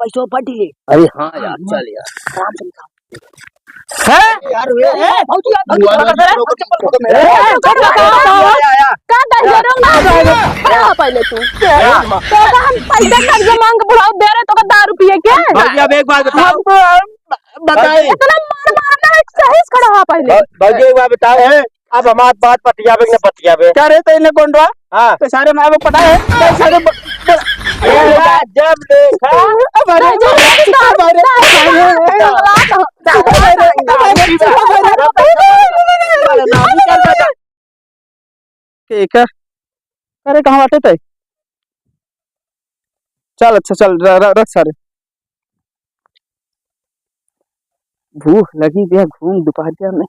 पैसों पट ले। अरे हाँ यार चल यार आराम से निकाल। है यार वे भौजी यार भौजी का करूंगा पहले तू तो हम पैसा कर्ज मांग बुढ़ाओ दे रहे तो का दारू पिए क्या भौजी अब एक बात बताओ बताइए इतना मार मारना एक सही खड़ा हुआ पहले भौजी एक बात बताओ है अब हमार बात पटियाबे न पटियाबे क्या रे तेने कौन रहा हाँ तो सारे माँ को पता है तो सारे जब देखा अरे कहाँ बाटे थे चल अच्छा चल रख सारे भूख लगी दिया घूम दोपहरिया में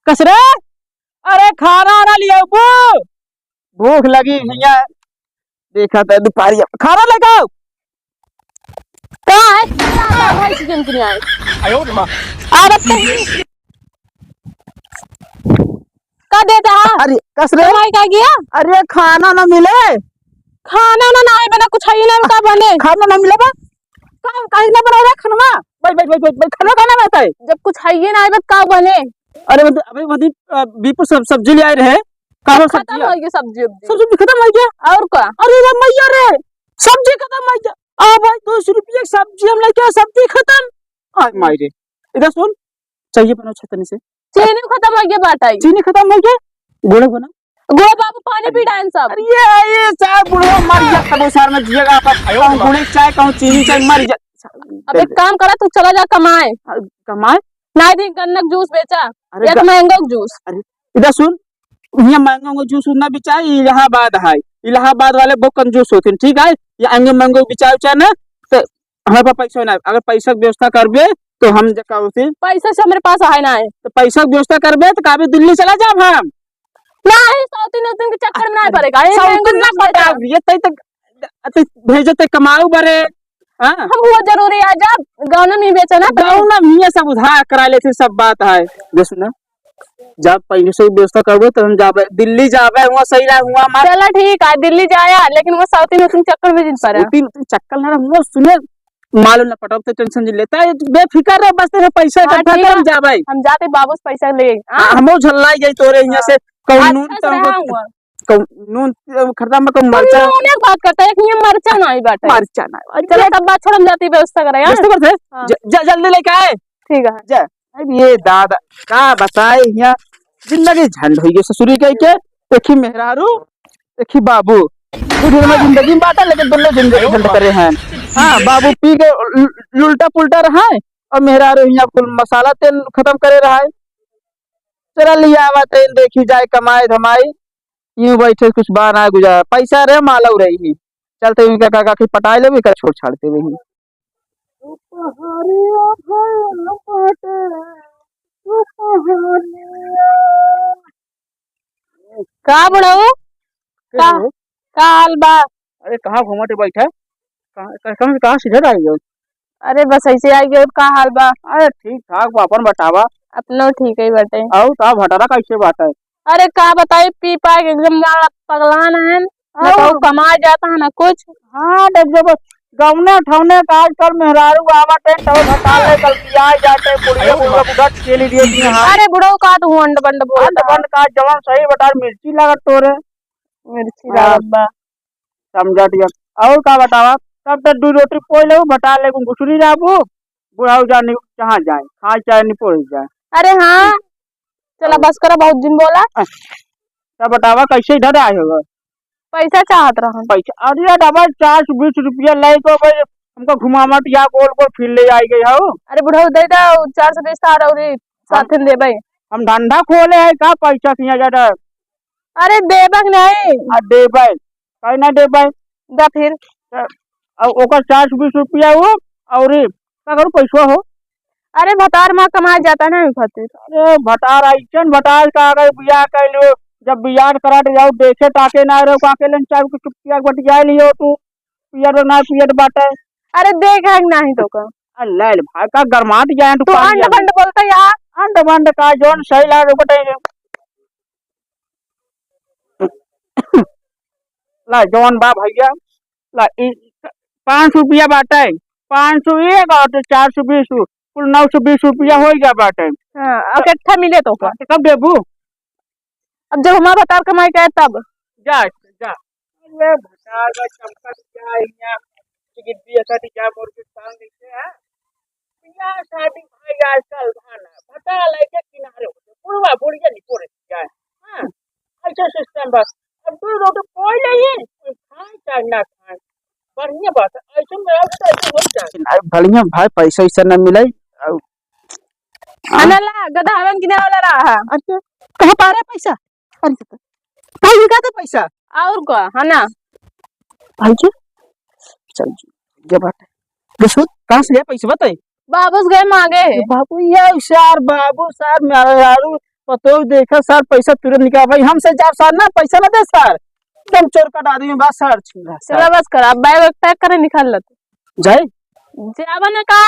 कसरे अरे खाना ना लिया भूख लगी भैया देखा था दोपहरिया खाना लगाओ कहाँ है भाई चिकन के लिए आए आयो मां का देता है अरे कसरे भाई का गया अरे खाना ना मिले खाना ना ना बना कुछ है ना का बने खाना ना मिले बा कहीं ना बना रहा खाना भाई खाना खाना रहता है जब कुछ है ना आए का बने अरे अबे मधी बीपुर सब्जी ले आए रहे कहाँ खत्म हो गई सब्जी सब्जी खत्म हो गया और का अरे मैया रे सब्जी खत्म हो गया आ भाई 200 रुपये की सब्जी हम लेके सब्जी खत्म आ माई रे इधर सुन चाहिए बना छतनी से चीनी खत्म हो गया बात आई चीनी खत्म हो गया गोले बना गो बाबू पानी पी डाइन सब अरे ये चाय बुढ़वा मर गया तब सार में जिएगा कहूं गुड़ी चाय कहूं चीनी चाय मर जा अब एक काम करा तू चला जा कमाए कमाए ना दिन गन्नक जूस बेचा अरे एक मैंगो जूस अरे इधर सुन यहाँ मैंगो जूस ना बिचाए इलाहाबाद है इलाहाबाद वाले बहुत कंजूस होते हैं ठीक है ये आएंगे मैंगो बिचाए उचाए ना तो हमारे पास पैसा ना अगर पैसा की व्यवस्था करबे तो हम क्या होते पैसा से हमारे पास है ना है तो पैसा की व्यवस्था करबे तो काबे दिल्ली चला जाब हम नहीं सौतीन के चक्कर में नहीं पड़ेगा ये मैंगो ना जूस बेचा ये तई भेजते कमाऊ बरे हां हम वो जरूरी है जब गाँव में बेचा ना गाँव में मियां सब उधार करा लेते सब बात है जैसे ना जब पैसे से व्यवस्था करबे तो हम जाबे दिल्ली जाबे वहां सही रहा हुआ हमारा चला ठीक है दिल्ली जाया लेकिन वो सौतीन चक्कर में जिन पर तीन चक्कर ना वो सुने मालूम ना पटक तो टेंशन नहीं लेता है बेफिक्र रह बस तेरे पैसा इकट्ठा कर हम जाबे हम जाते बाबू से पैसा ले हमो झल्लाई गई तोरे यहां से नून खर्चा में कम मरचा एक बात करता है कि ये मरचा नहीं बाटे मरचा ना चलो तब बात छोड़ हम जाती व्यवस्था करें यार व्यवस्था करते जल्दी लेके आए ठीक है जा ये दादा का बताए यहाँ जिंदगी झंड हुई ससुरी कह के देखी मेहरारू देखी बाबू दूर में जिंदगी में बांटा लेकिन दोनों जिंदगी झंड करे हैं हाँ बाबू पी के उल्टा पुल्टा रहा है और मेहरारू यहाँ कुल मसाला तेल खत्म करे रहा है चला लिया आवा तेल देखी जाए कमाए धमाई यूं बैठे कुछ बार ना गुजारा पैसा रे मालव रही चलते हुए काका की पटाई ले भी कर छोड़ छाड़ते वही का बड़ाऊ का काल बा अरे कहाँ घूमटे बैठे कहाँ सीधे आई गए अरे बस ऐसे आई गए का हाल बा अरे ठीक ठाक अपन बतावा अपनो ठीक है बटे और का भटारा कैसे बात है अरे का बताई पी पाए एकदम पगलान है ना तो कमा जाता है ना कुछ हाँ जब गौने ठौने का आजकल मेहरारू आवते तो घटाल ले कल पिया जाते पुड़िया पूरा बुढ़ा चली दिए दी हां अरे बुढ़ो का तो हंड बंड बोल हंड बंड का जवान सही बता मिर्ची लागत तोरे मिर्ची लागत बा समझा दिया और का बतावा तब तक दो रोटी पोई ले बटा ले गुसरी जाबू बुढ़ाऊ जाने कहां जाए खाए चाय नहीं पोई जाए अरे हां चला बस करा बहुत दिन बोला तब बतावा कैसे इधर आए हो पैसा चाहत रहा पैसा अरे डबल 420 रुपया ले को भाई हमको घुमावट या गोल गोल फिर ले आई गई हो अरे बुढ़ो दे दो 420 आ रहा रे साथन दे भाई हम धंधा खोले है का पैसा किया जाता अरे देबक नहीं आ दे भाई कहीं ना दे भाई दा फिर और ओकर 420 रुपया हो और का करू पैसा हो अरे भतार मां कमाए जाता ना खातिर अरे भटार आइचन भटार का अगर बियाह कर लियो जब बियाह करा जाओ देखे ताके ना रहो काके लन चार को चुपकिया बटिया लियो तू पियर ना पियर बाटे अरे देख है नहीं तो का अल्लाह भाई का गरमात जाए तू अंड बंड बोलता यार अंड बंड का जोन सही ला बटे ला जोन बा भैया ला 5 रुपया बाटे 500 एक और तो 420 कुल 920 रुपया हो गया बाटे। हाँ अब इकट्ठा मिले तो का कब देबू? अब जब हमारा भतार कमाई का है तब जा जा अरे भटार का चमका क्या इया गिद्दी ऐसा जा मोर के सांग देते हैं पिया शादी भाई आजकल भाना भटा लेके किनारे होते पुरवा बुढ़िया नहीं पोरे जाए। हां ऐसा सिस्टम बस अब तो रोटी कोई नहीं खाए चाहे ना खाए बढ़िया बात है ऐसे में ऐसे हो जाए बढ़िया भाई पैसा ऐसा ना मिले। अनला गधावन किने वाला रहा अच्छा कहां पा रहा पैसा? अरे भाई का तो पैसा और का है ना भाई जी चल ये बात है देखो कहां से ले पैसा बताई? बाबूस गए मांगे बाबू यार सर बाबू सर मेरा यारू पतो देखा सर पैसा तुरंत निकाल भाई हमसे जा सर ना पैसा ना दे सर एकदम चोर का आदमी बस सर चलो बस कर अब बैग पैक करे निकाल लो जाए जाबा ने का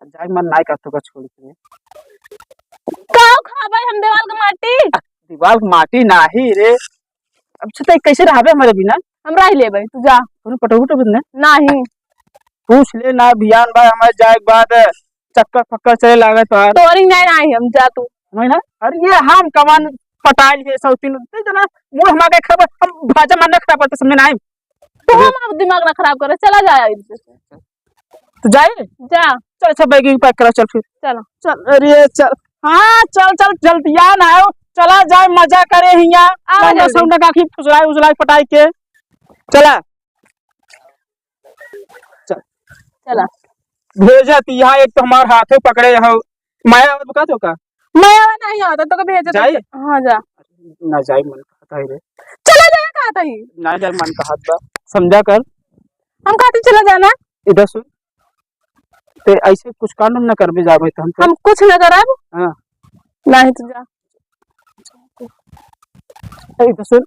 जाए मन नाय का तो का छोड़ के काओ खा भाई हम देवाल का माटी दीवार माटी नाही रे अब से कैसे रहबे हमारे बिना हम रह ले भाई तू जा तूने पटोगु तो बिना नहीं पूछ ले ना बियान भाई हमारे जाए के बाद चक्कर फक्कर चले लागत तो तोरी नहीं नहीं हम जा तू नहीं ना अरे ये हम कमान पटाइल है सौतीन जना मुंह हमारे खबर हम भाजा मन खराब करते समझ ना तू हम दिमाग ना खराब करे चला जा इधर से तो जाए जा चल अच्छा बैग पैक करो चल फिर चलो चल अरे चल हाँ चल चल जल्दी आ ना आओ चला जाए मजा करे हिया आओ ना जल्दी। सब का फुसलाई उजलाई पटाई के चला चला भेजत यहाँ एक तो हमारे हाथों पकड़े हो माया बता तो का मैं नहीं आता तो कभी भेज जाए? हां जा ना जाए मन कहता है रे चला जा कहा था ही ना जाए मन कहत बा समझा कर हम कहते चला जाना इधर सुन ते ऐसे कुछ कानून न करबे जाबे तो हम कुछ न करब हां नहीं तू जा इधर सुन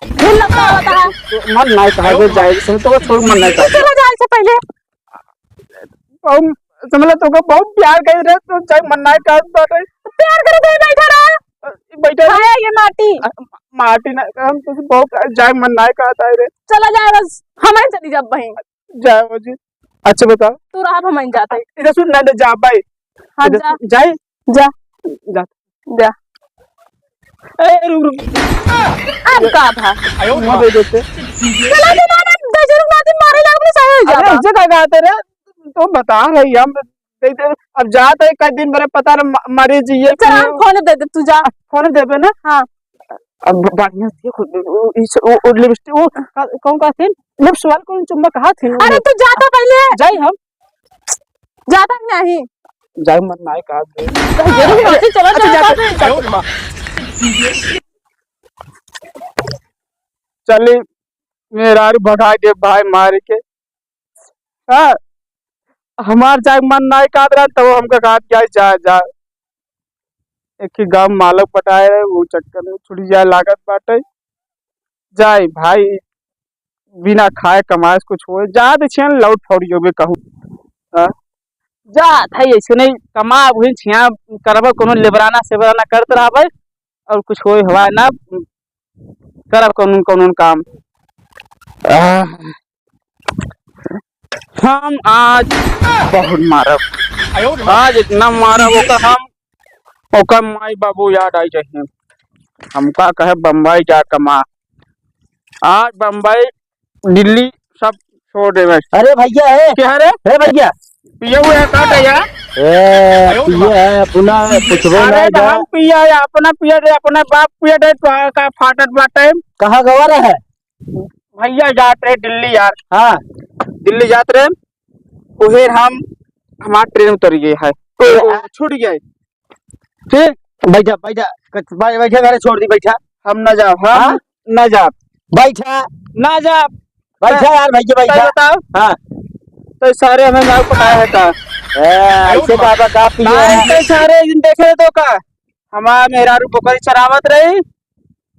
फिर लगा होता है मन ना कहबे जाए सुन तो छोड़ मन ना कर चला जा से पहले हम समझ तो को बहुत प्यार कर रहे तो चाहे मन ना कर बाटे प्यार करे तो बैठा रहा बैठे खाया ये माटी माटी ना हम तो बहुत जाए मन ना कहता है रे चला जा बस हमें चली जा बहन जाए मुझे अच्छा बता तू रहा हमें जाता है इधर सुन ना जा भाई हां जा जाए जा जा जा ए रुक अब का था वहां दे देते चला जा मारा दजरू माती मारे लागने सही हो अरे जा ऐसे क्या कहते रे तो बता रही हम देते अब जाते है कई दिन मेरे पता न मरीज ये चल हम फोन दे दे तू जा फोन देबे ना हां अब बढ़िया देखो वो लिपस्टिक वो कौन का थे लिप्स वाला कौन चुम्मा कहा थे अरे तू जाता पहले जाई हम जाता नहीं जाई मत नाय कहा दे दजरू माती चला जा चली मेरा भगा के भाई मार के हां हमार जाए मन नाय काट रहा तो हमका काट क्या जा एक ही गांव मालक पटाए रहे वो चक्कर में छुड़ी जाए लागत बाटे जाए भाई बिना खाए कमाए कुछ हो जा दे छियन लौट फौड़ियो बे कहूं हां जा थाई ऐसे नहीं कमा वही छिया करब कोनो लेबराना सेबराना करत रहबे और कुछ होय हवा ना करब कानून काम हम आज बहुत मारब आज इतना मारब ओकर हम ओकर माई बाबू याद आई जाए हमका कहे बम्बई जा कमा आज बम्बई दिल्ली सब छोड़ देवे। अरे भैया है क्या रे भैया पिए हुए है काटे या पिया पुनः पूछबो अरे ना तो जा हम पिया है अपना पिया दे अपना बाप पिया दे तो का फाटत बाटे कहाँ गवा रहा है भैया जात रहे दिल्ली यार हाँ दिल्ली जात रहे उधर हम हमारा ट्रेन उतर गए है तो छूट गए ठीक बैठा बैठा घरे छोड़ दी बैठा हम न जाओ हम हाँ? न जाओ बैठा ना जाओ बैठा यार भैया सही बैठा बताओ हाँ तो सारे हमें नाव पटाया है का ऐसे बाबा का पिया तो सारे दिन देखे तो का हमारा मेरा बकरी चरावत रही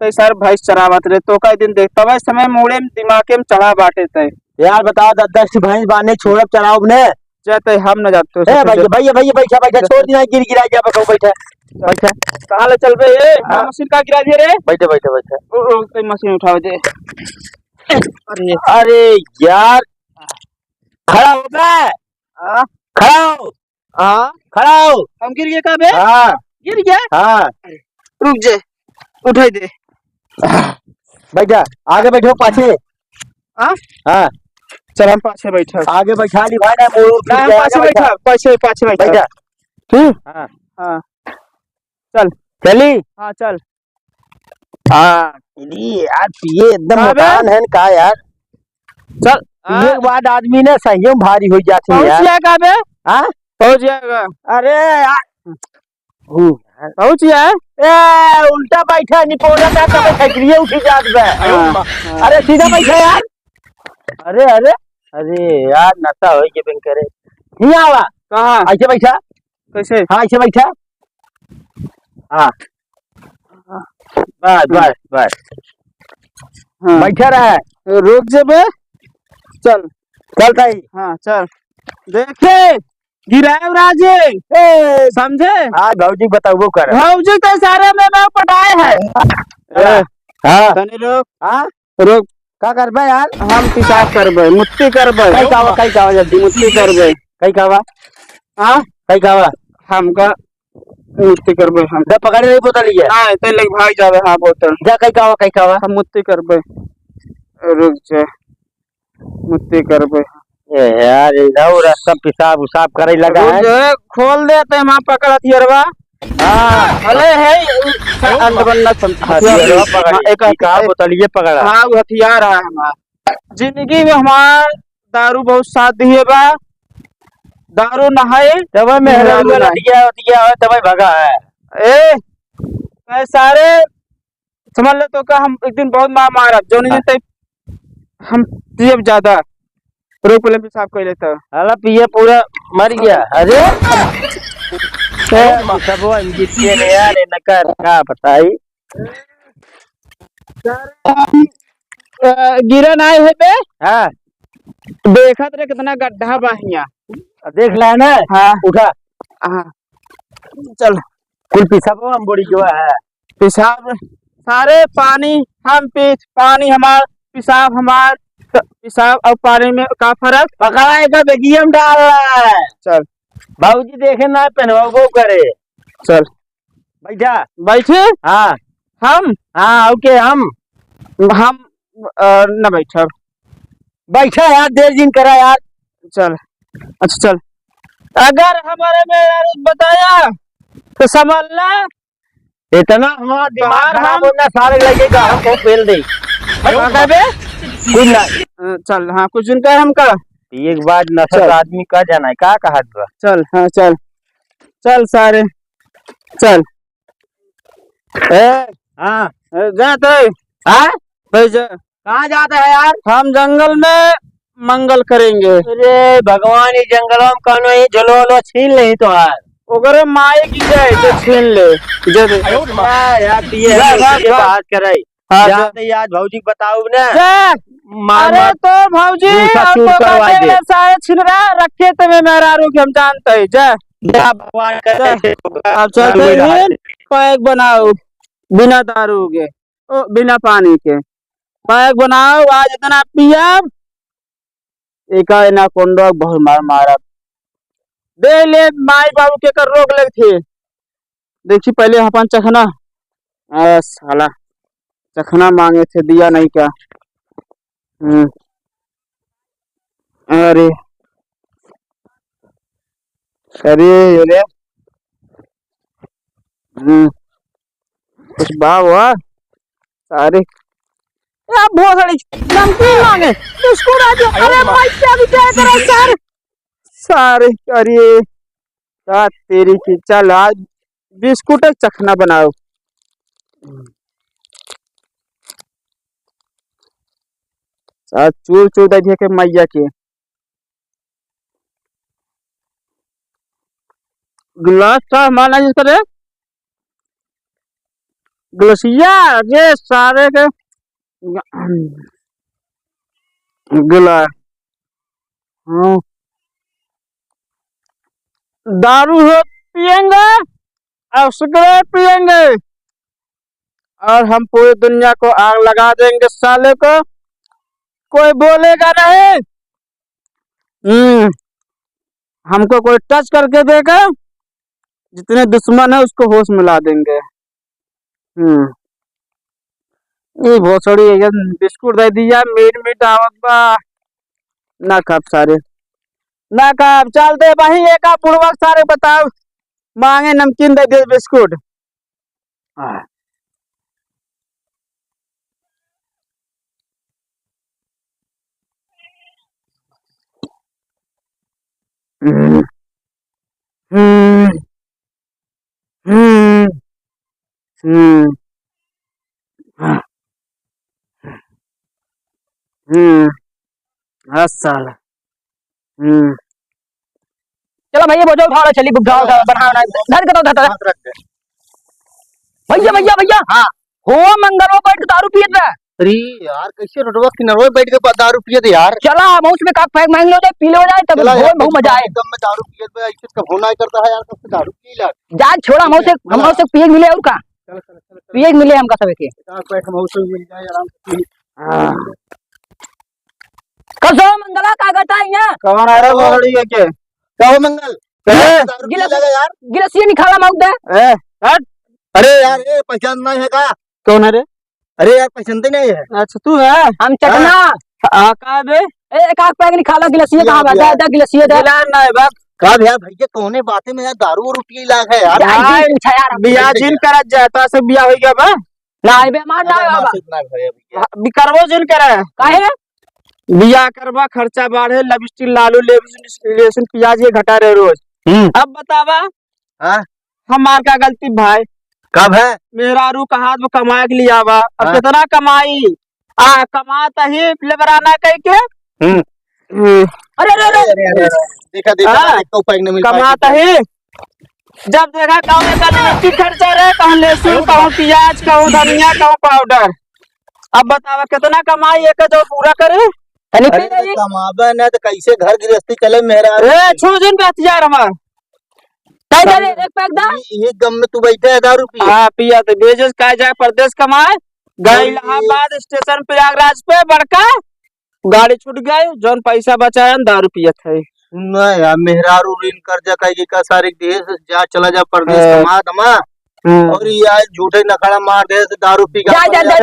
तो सर भैंस चरावत रहे तो का दिन देखता वह समय मोड़े में दिमाग में चढ़ा बाटे थे यार बताओ 10 भैंस बांधे छोड़ब चराओ ने जाते हम न जाते भैया भैया भैया बैठा बैठा छोड़ दिना गिरा जा बताओ बैठा बैठा कहाँ ले चल बे ये मशीन का गिरा दिए रे बैठा बैठा बैठा कोई मशीन उठाओ दे अरे यार खड़ा हो गए हाँ खड़ा हो। हाँ खड़ा हो। हम गिर गए कहाँ बे? हाँ गिर गया? हाँ रुक जा, उठाई दे। बैठा। आगे बैठो पाछे। हाँ हाँ चल हम पाछे बैठा। आगे बैठा ली भाई ना मुंह ना हम पाछे बैठा, पाछे पाछे बैठा। बैठा। ठीक। हाँ हाँ चल। चली। हाँ चल। हाँ ये यार पिए एकदम कहाँ बे? मकान है का यार। चल पिए के बाद आदमी ने सही भारी हो जाती है पहुंच यार। गया कहाँ बे? हाँ पहुंच जाएगा। अरे यार पहुंच गया है? ए उल्टा बैठा निपोड़ा ना कब खैकरिए उठी जात बे। हाँ। अरे सीधा बैठा यार। अरे अरे अरे यार नशा हो के बिन करे नहीं आवा। कहाँ? ऐसे बैठा। कैसे? हाँ ऐसे बैठा। हाँ बस बस बस हाँ बैठा रहे। रुक जा बे। चल चल भाई। हाँ चल। देखे गिराए राजे समझे? हाँ भौजी बताओ कर। भौजी तो सारे में मैं पटाए है। हाँ तनी रुक। हाँ रुक का करबे यार। हम पेशाब करबे, मुत्ती करबे। कई कावा जल्दी मुत्ती करबे। कई कावा। हाँ कई कावा हमका मुत्ती करबे हम। जब पकड़े नहीं बोतल है। हाँ ते लग भाग जावे। हाँ बोतल जा कई कावा। हम मुत्ती करबे। रुक जा मुत्ती करबे। ए यार इधर रास्ता पेशाब उसाब करे लगा रुक है। जा, खोल दे ते वहाँ पकड़ हथियारवा। हाँ अरे है अंडबन्ना हथियार पकड़ एक का बोतल ये पकड़ा। हाँ वो हथियार है हमारा। जिंदगी में हमार दारू बहुत साथ दिए बा। दारू नहाए तब मेहरा दिया तब भगा है। ए सारे समझ ले तो का हम एक दिन बहुत मार मारा जो नहीं ते हम पिए ज्यादा। रोक पहले पेशाब कर लेता। अला पिए पूरा मर गया। अरे सब जीतिए ने यार नकर का बताई। गिरा नहीं है बे। हाँ देखा तेरे कितना गड्ढा बा हियां। देख ला ना। हाँ उठा। हाँ चल। कुल पेशाब हम बड़ी जो है। पेशाब सारे पानी हम पी पानी हमार पेशाब हमार पेशाब और पानी में का फर्क? पकड़ा का बेगियम डाल रहा है। चल बाबूजी देखे ना पहनवा करे। चल बैठा। बैठे। हाँ हम हाँ ओके हम न बैठा। बैठा यार देर दिन करा यार। चल अच्छा चल। अगर हमारे में बताया तो समझना इतना हमारा दिमाग बाहर खराब हम- होना सारे लगेगा हमको फेल दे। कुछ ना चल हाँ कुछ दिन कर हम का। एक बार नशा चल। आदमी का जाना है का कहा बा। चल हाँ चल चल सारे चल। हाँ जाते हाँ भाई जा। कहाँ जाता है यार। हम जंगल में मंगल करेंगे। अरे भगवान ये जंगलों में कौन ये झोलो छीन नहीं तो यार। ओकरे माए की जाए जो छीन ले जब यार पिए बात करे। हाँ, जाते आज भौजी बताओ ना। जा। मार अरे मार तो भौजी दूसरा और चूर तो करवा बाटे दे। में सारे छिलरा रखे तो मैं मेरा रुक हम जानते हैं जा। जा भगवान करे। अब चलते हैं पैक बनाओ बिना दारू के बिना पानी के पैक बनाओ। आज इतना पिया एक एनाकोंडा बहुत मार मारा दे ले माई बाबू के कर रोक ले थे। देखी पहले अपन चखना साला चखना मांगे थे दिया नहीं क्या। अरे अरे अरे कुछ बात हुआ सारे यार बहुत सारी नमकीन मांगे बिस्कुट आज। अरे भाई क्या विचार करा सर सारे। अरे क्या तेरी की चल आज बिस्कुट एक चखना बनाओ। चूर चूर दे के मैया के गिलास था हमारा जिस करे गिलसिया ये सारे के गिलास। हाँ दारू हो पियेंगे और सिगरेट पियेंगे और हम पूरी दुनिया को आग लगा देंगे साले को। कोई बोलेगा नहीं। हमको कोई टच करके देगा, जितने दुश्मन है उसको होश मिला देंगे। ये भोसड़ी है, बिस्कुट दे दिया, मीट मीट आवत बा ना कब सारे ना कब चलते भाई एक पूर्वक सारे बताओ मांगे नमकीन दे दे बिस्कुट। हम्म हम्म हम्म हम्म साला चलो भैया बोझो उठाओ, चली बुढ़ा बढ़ाना धर के तो धर भैया भैया भैया। हाँ हो मंगलवा बैठ के दारू पियत बा। अरे यार कैसे रोडवा किनारे बैठ के दारू पिए थे यार। चला हम उसमें काक पैक मांग लो, पी लो जाए तब बहुत मजा आए। एकदम में दारू पिए थे, ऐसे कब होना करता है यार, कब से दारू पी ला जा छोड़ा हम से पिए मिले और का पिए मिले हमका सब के पैक हम से मिल जाए आराम से। कसो मंगला का गता है कौन आ रहा है भोसड़ी है के कहो मंगल दारू पी लगा यार। गिलासिया निकाला माउक दे। ए हट। अरे यार ये पहचान नहीं है का? कौन है रे? अरे यार पहचानते नहीं है। अच्छा तू है? हम चकना का बे? एक आग पैक निकाला, गिलासिया कहां बैठा है? गिलासिया दे ना है बाप का यार भैया कौने बातें में यार दारू और पिए लाग है यार। बियाह जिन करत जाता से बियाह होई गया बा ना बे मार ना बाबा बिकरवो जिन करे काहे बियाह करवा खर्चा बाढ़े, लबिस्टिक लालू लेसन प्याज ये घटा रहे रोज। अब बतावा हाँ हमार का गलती भाई? कब है? मेरा रू का हाथ में कमाए के लिया बा। अब कितना कमाई कमाता ही लेबराना कह के अरे अरे अरे देखा देखा तो पैक नहीं मिल कमाता ही जब देखा कहूँ का लिपस्टिक खर्चा रहे, कहूँ लहसुन, कहूँ प्याज, कहूँ धनिया, कहूँ पाउडर। अब बतावा कितना कमाई एक जो पूरा करे। कमाबे न तो कैसे घर गृहस्थी चले मेरा। अरे छू दिन पे हथियार हमार एक पैक दा ये गम में तू बैठे है दारू पी। हाँ पिया तो बेजस का जाए परदेश कमाए गए इलाहाबाद स्टेशन प्रयागराज पे बड़का गाड़ी छूट गई, जोन पैसा बचाया दारू पियत है। नहीं यार मेहरारू ऋण कर्जा का सारे देश जा चला जा परदेश कमा दमा और यार झूठे नखड़ा मार दे दारू पी जा जा जा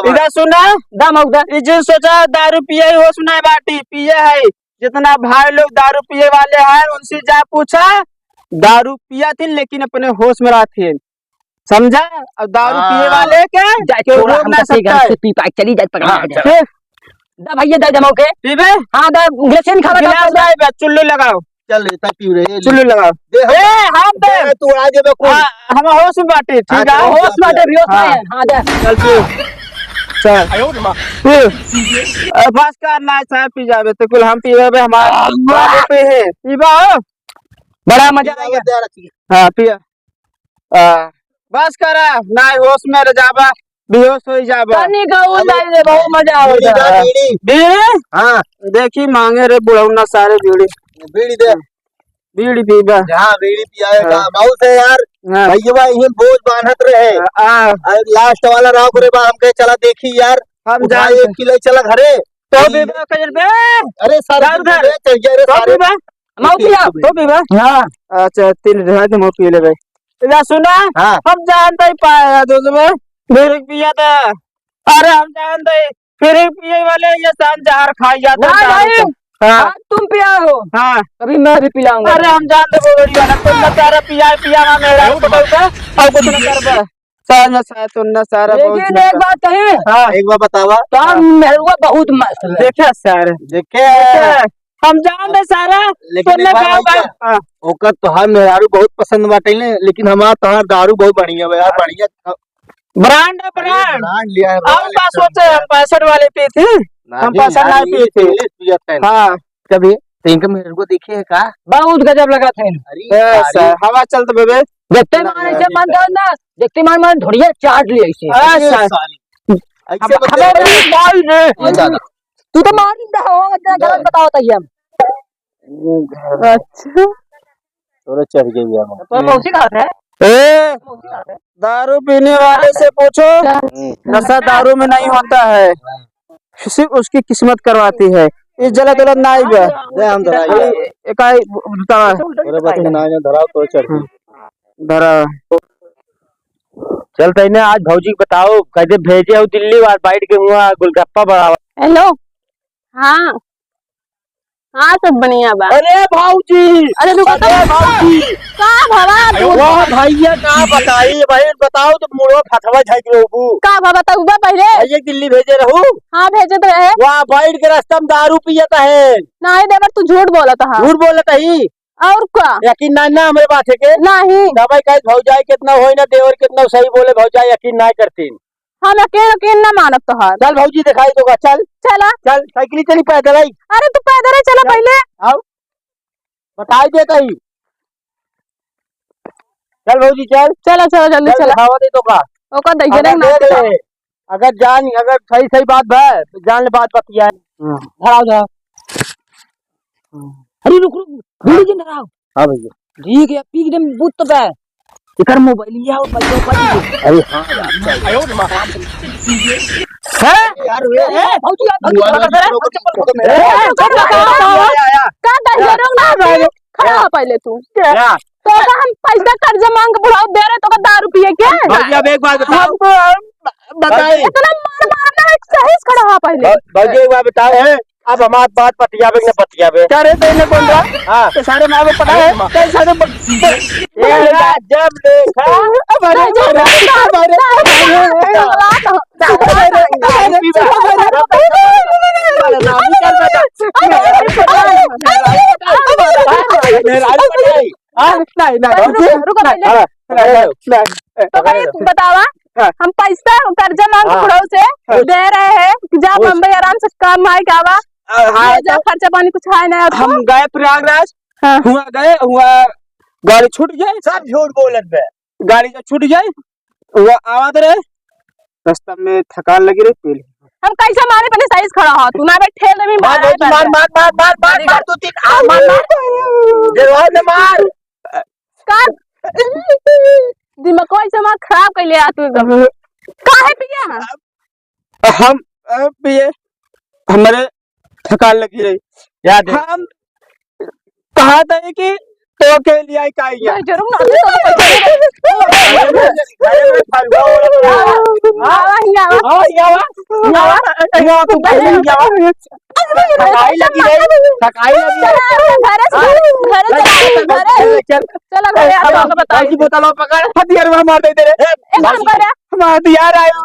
इधर सुना दम उधर जो सोचा दारू पिए हो सुना बाटी पिए है। जितना भाई लोग दारू पिए वाले हैं उनसे जा पूछा दारू पिया थी लेकिन अपने होश में रहे, समझा? अब दारू पिए वाले क्या रोक ना सकता है। पी पाई चली जाए पकड़ा दा भैया दे जमाओ के पीबे। हां दा ग्लेशन खा गिलास चुल्लू लगाओ, चल इतना पी रहे चुल्लू लगाओ दे हम दे तू आगे बे हम होश में बाटे ठीक है, होश में दे हां दे चल पी चल बस कर ना चाय पी जावे तो कुल हम पीवे बे हमारे पे है पीबा बड़ा मजा आएगा। हाँ पिया बस करा ना होश में रह जाबा बेहोश हो जाबा पानी का उलाई रे बहुत मजा आवेगा। बीड़ी हां देखी मांगे रे बुढ़ौना सारे बीड़ी बीड़ी दे बीड़ी पीबा जहां बीड़ी पियाएगा बहुत है यार भैया ये बोझ बांधत रहे लास्ट वाला राव करे बा हम कहे चला देखी यार हम जा 1 किलो चला घरे तो पीबा कजल बे। अरे सारे उधर चल जा रे सारे माऊ पिया तो पीबा। हां अच्छा 3 रहा तो मैं पी ले भाई इधर सुना हम जानते ही पाया दोस्तों फिर पिया था। अरे हम जानते फिर पिए वाले ये शाम जहर खाई जाते हैं। हाँ तुम पिया हो हाँ कभी मैं भी पिलाऊंगा। अरे हम जानते बोल वाला तुम ना सारा पिया ना मेरा पकड़ता और कुछ ना कर सारा सारा तुम ना सारा लेकिन एक बात कहे हाँ एक बार बतावा काम मेहरुआ बहुत मस्त है। देखे सर देखे हम जानते सारा लेकिन ओकर तोहार मेहरारू बहुत पसंद बाटे लेकिन हमार तोहार दारू बहुत बढ़िया है यार बढ़िया ब्रांड है ब्रांड ब्रांड लिया है हम पास सोचे हम 65 वाले पी थे हम 65 नहीं पी थे। हाँ कभी इनके मेरे को देखे है का बहुत गजब लगा था। अरे हवा चलते बेबे देखते मान ऐसे मन कर ना देखते मान ढोड़िया चाट ली ऐसे तू तो मान गलत बताओ तही हम अच्छा थोड़ा चढ़ गई यार तो मौसी खाते है दारू पीने वाले से पूछो नशा दारू में नहीं होता है, सिर्फ उसकी किस्मत करवाती है। इस जला तोला नाई बे दे हम धरा एकाई बतावा अरे बस ना ने धराओ तो चढ़ धरा चल तैने आज भौजी को बताओ कैसे भेजे हो दिल्ली और बैठ के हुआ गोलगप्पा बढ़ावा। हेलो। हाँ हाँ सब बढ़िया बा। अरे भौजी अरे रुको तो भौजी का भवा वाह भैया का बताई भाई बताओ तो मुड़ो फटवा झाइक लोगू का भवा तू बा पहले भैया दिल्ली भेजे रहू हाँ भेजे तो है वहाँ बैठ के रास्ता में दारू पियता है नहीं देवर तू झूठ बोलत हा झूठ बोलता ही और का यकीन ना ना हमारे बात है के नहीं दवाई का भौजाई कितना होई ना देवर कितना सही बोले भौजाई यकीन ना करती हम अकेले ना मानब तो हार चल भौजी दिखाई दोगा चल चला चल साइकिल चली पैदल आई अरे तू पैदल ही चला पहले आओ बताई दे कहीं चल भौजी चल चला चला जल्दी चल चला हवा दे दोगा ओका दइए अगर ना दे दे अगर सही सही बात है तो जान ले बात बतिया धराओ जाओ अरे रुक रुक भूल जी धराओ हां भैया ठीक है पी के बूत तो बे इकर मोबाइल लिया और पैसा पाई अरे हां यार आयो मां है यार भौजी का दइए ना खड़ा हो पहले तू क्या तो का हम पैसा कर्जा मांग के बुढ़ाओ दे रहे तो का दारू पिए के भौजी अब एक बात बताओ बताइए इतना मार मारना में सही से खड़ा हो पहले भौजी एक बात बताओ अब हमारी बात पतियाबे न पतियाबे क्या रे तेने बोल रहा हां तो सारे माँ को पता है कई सारे जब देखा बतावा हम पैसा कर्जा मांग के बुढ़ाओ से दे रहे हैं कि जा बम्बई आराम से काम आए क्या वा जा खर्चा पानी कुछ है ना हम गए प्रयागराज हुआ गाड़ी छूट जाए सब झूठ बोलत बे गाड़ी जब छूट जाए वो आवाज रहे रास्ता में थकान लगी रही पीली हम कैसे मारे पहले सही से खड़ा हो तू ना बैठे ले भी मार मार तू तीन मार मार का दिमाग को ऐसे मार खराब कर लिया तू एकदम काहे पिया हम पिए हमारे थकान लगी रही याद है हम कहा था कि तो के लिए आई का मैं जरूर बोतल पकड़ हथियार मार दे तेरे हथियार आयो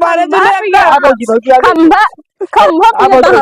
मारे खंभा खंभा